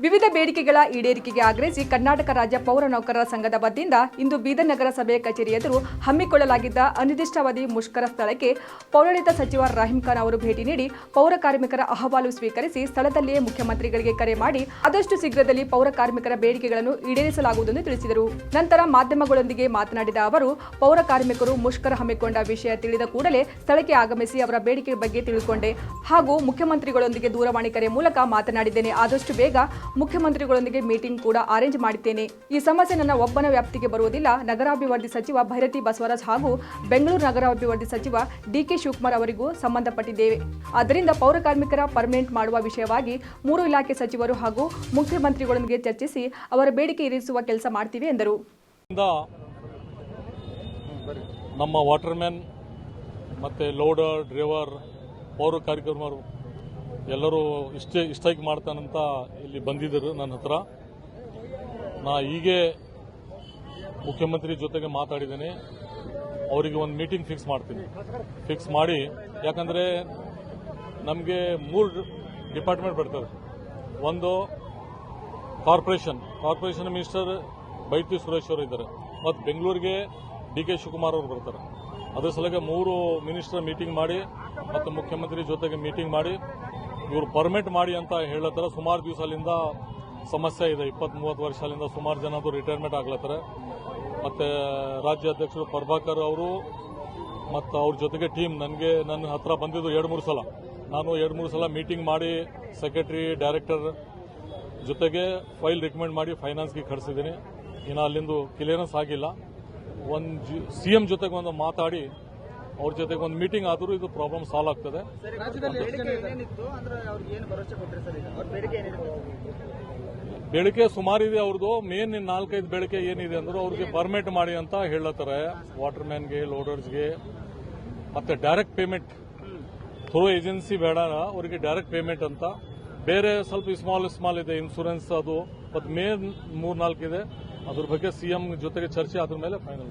ವಿವಿಧ ಬೇಡಿಕೆಗಳ ಈಡೇರಿಕೆಗೆ ಆಗ್ರಹಿಸಿ ಕರ್ನಾಟಕ ರಾಜ್ಯ ಪೌರ ನೌಕರರ ಸಂಘದ ವತಿಯಿಂದ ಇಂದು ಬೀದರ್ ನಗರ ಸಭೆ ಕಚೇರಿ ಎದುರು ಹಮ್ಮಿಕೊಳ್ಳಲಾಗಿದ್ದ ಅನಿರ್ದಿಷ್ಟಾವಧಿ ಮುಷ್ಕರ ಸ್ಥಳಕ್ಕೆ ಪೌರಾಡಳಿತ ಸಚಿವ ರಹೀಂ ಖಾನ್ ಅವರು ಭೇಟಿ ನೀಡಿ ಪೌರ ಕಾರ್ಮಿಕರ ಅಹವಾಲು ಸ್ವೀಕರಿಸಿ ಸ್ಥಳದಲ್ಲಿಯೇ ಮುಖ್ಯಮಂತ್ರಿಗಳಿಗೆ ಕರೆ ಮಾಡಿ ಆದಷ್ಟು ಶೀಘ್ರದಲ್ಲಿ ಪೌರ ಕಾರ್ಮಿಕರ ಬೇಡಿಕೆಗಳನ್ನು ಈಡೇರಿಸಲಾಗುವುದೆಂದು ತಿಳಿಸಿದರು. ನಂತರ ಮಾಧ್ಯಮಗಳೊಂದಿಗೆ ಮಾತನಾಡಿದ ಅವರು, ಪೌರ ಕಾರ್ಮಿಕರು ಮುಷ್ಕರ ಹಮ್ಮಿಕೊಂಡ ವಿಷಯ ತಿಳಿದ ಕೂಡಲೇ ಸ್ಥಳಕ್ಕೆ ಆಗಮಿಸಿ ಅವರ ಬೇಡಿಕೆ ಬಗ್ಗೆ ತಿಳಿದುಕೊಂಡೆ ಹಾಗೂ ಮುಖ್ಯಮಂತ್ರಿಗಳೊಂದಿಗೆ ದೂರವಾಣಿ ಕರೆ ಮೂಲಕ ಮಾತನಾಡಿದ್ದೇನೆ. ಆದಷ್ಟು ಬೇಗ ಮುಖ್ಯಮಂತ್ರಿಗಳೊಂದಿಗೆ ಮೀಟಿಂಗ್ ಕೂಡ ಅರೇಂಜ್ ಮಾಡಿದ್ದೇನೆ. ಈ ಸಮಸ್ಯೆ ನನ್ನ ಒಬ್ಬನ ವ್ಯಾಪ್ತಿಗೆ ಬರುವುದಿಲ್ಲ. ನಗರಾಭಿವೃದ್ಧಿ ಸಚಿವ ಭೈರತಿ ಬಸವರಾಜ್ ಹಾಗೂ ಬೆಂಗಳೂರು ನಗರಾಭಿವೃದ್ಧಿ ಸಚಿವ ಡಿಕೆ ಶಿವಕುಮಾರ್ ಅವರಿಗೂ ಸಂಬಂಧಪಟ್ಟಿದ್ದೇವೆ. ಆದ್ದರಿಂದ ಪೌರ ಕಾರ್ಮಿಕರ ಪರ್ಮನೆಂಟ್ ಮಾಡುವ ವಿಷಯವಾಗಿ 3 ಇಲಾಖೆ ಸಚಿವರು ಹಾಗೂ ಮುಖ್ಯಮಂತ್ರಿಗಳೊಂದಿಗೆ ಚರ್ಚಿಸಿ ಅವರ ಬೇಡಿಕೆ ಈಡೇರಿಸುವ ಕೆಲಸ ಮಾಡ್ತೀವಿ ಎಂದರು. ನಮ್ಮ ವಾಟರ್ಮ್ಯಾನ್ ಮತ್ತೆ ಲೋಡರ್ ಡ್ರೈವರ್ ಪೌರ ಕಾರ್ಮಿಕರು ಎಲ್ಲರೂ ಸ್ಟ್ರೈಕ್ ಮಾಡ್ತಾನಂತ ಇಲ್ಲಿ ಬಂದಿದ್ದರು ನನ್ನ ಹತ್ರ. ನಾ ಹೀಗೆ ಮುಖ್ಯಮಂತ್ರಿ ಜೊತೆಗೆ ಮಾತಾಡಿದ್ದೇನೆ. ಅವರಿಗೆ ಒಂದು ಮೀಟಿಂಗ್ ಫಿಕ್ಸ್ ಮಾಡಿ, ಯಾಕಂದರೆ ನಮಗೆ 3 ಡಿಪಾರ್ಟ್ಮೆಂಟ್ ಬರ್ತದೆ. ಒಂದು ಕಾರ್ಪೊರೇಷನ್ ಮಿನಿಸ್ಟರ್ ಬೈತಿ ಸುರೇಶ್ ಅವರು ಇದ್ದಾರೆ, ಮತ್ತು ಬೆಂಗಳೂರಿಗೆ ಡಿಕೆ ಶಿವಕುಮಾರ್ ಅವರು ಬರ್ತಾರೆ. ಅದರ ಸಲುವಾಗಿ 3 ಮಿನಿಸ್ಟರ್ ಮೀಟಿಂಗ್ ಮಾಡಿ ಮತ್ತು ಮುಖ್ಯಮಂತ್ರಿ ಜೊತೆಗೆ ಮೀಟಿಂಗ್ ಮಾಡಿ ಇವರು ಪರ್ಮಿಟ್ ಮಾಡಿ ಅಂತ ಹೇಳತ್ತಾರೆ. ಸುಮಾರು ದಿವಸದಿಂದ ಸಮಸ್ಯೆ ಇದೆ. 20-30 ವರ್ಷದಿಂದ ಸುಮಾರು ಜನ ರಿಟೈರ್ಮೆಂಟ್ ಆಗ್ಲತ್ತಾರೆ. ಮತ್ತು ರಾಜ್ಯ ಅಧ್ಯಕ್ಷರು ಪ್ರಭಾಕರ್ ಅವರು ಮತ್ತು ಅವ್ರ ಜೊತೆಗೆ ಟೀಮ್ ನನ್ನ ಹತ್ರ ಬಂದಿದ್ದು 2-3 ಸಲ. ನಾನು 2-3 ಸಲ ಮೀಟಿಂಗ್ ಮಾಡಿ ಸೆಕ್ರೆಟರಿ ಡೈರೆಕ್ಟರ್ ಜೊತೆಗೆ ಫೈಲ್ ರಿಕಮೆಂಡ್ ಮಾಡಿ ಫೈನಾನ್ಸ್ಗೆ ಕಳಿಸಿದ್ದೀನಿ. ಇನ್ನು ಅಲ್ಲಿಂದು ಕ್ಲಿಯರೆನ್ಸ್ ಆಗಿಲ್ಲ. ಸಿಎಂ ಜೊತೆಗೆ ಒಂದು ಮಾತಾಡಿ ಅವ್ರ ಜೊತೆಗೆ ಒಂದು ಮೀಟಿಂಗ್ ಆದರೂ ಇದು ಪ್ರಾಬ್ಲಮ್ ಸಾಲ್ವ್ ಆಗ್ತದೆ. ಬೇಡಿಕೆ ಸುಮಾರಿದೆ ಅವ್ರದ್ದು. ಮೇನ್ 4-5 ಬೇಡಿಕೆ ಏನಿದೆ ಅಂದ್ರೆ ಅವ್ರಿಗೆ ಪರ್ಮಿಟ್ ಮಾಡಿ ಅಂತ ಹೇಳತ್ತಾರೆ. ವಾಟರ್ಮ್ಯಾನ್ಗೆ, ಲೋಡರ್ಸ್ಗೆ, ಮತ್ತೆ ಡೈರೆಕ್ಟ್ ಪೇಮೆಂಟ್ ಥ್ರೂ ಏಜೆನ್ಸಿ ಬೇಡ, ಅವರಿಗೆ ಡೈರೆಕ್ಟ್ ಪೇಮೆಂಟ್ ಅಂತ. ಬೇರೆ ಸ್ವಲ್ಪ ಸ್ಮಾಲ್ ಇದೆ, ಇನ್ಶೂರೆನ್ಸ್ ಅದು. ಮತ್ತು ಮೇನ್ 3-4 ಇದೆ. ಅದ್ರ ಬಗ್ಗೆ ಸಿಎಂ ಜೊತೆಗೆ ಚರ್ಚೆ ಆದ್ರ ಮೇಲೆ ಫೈನಲ್.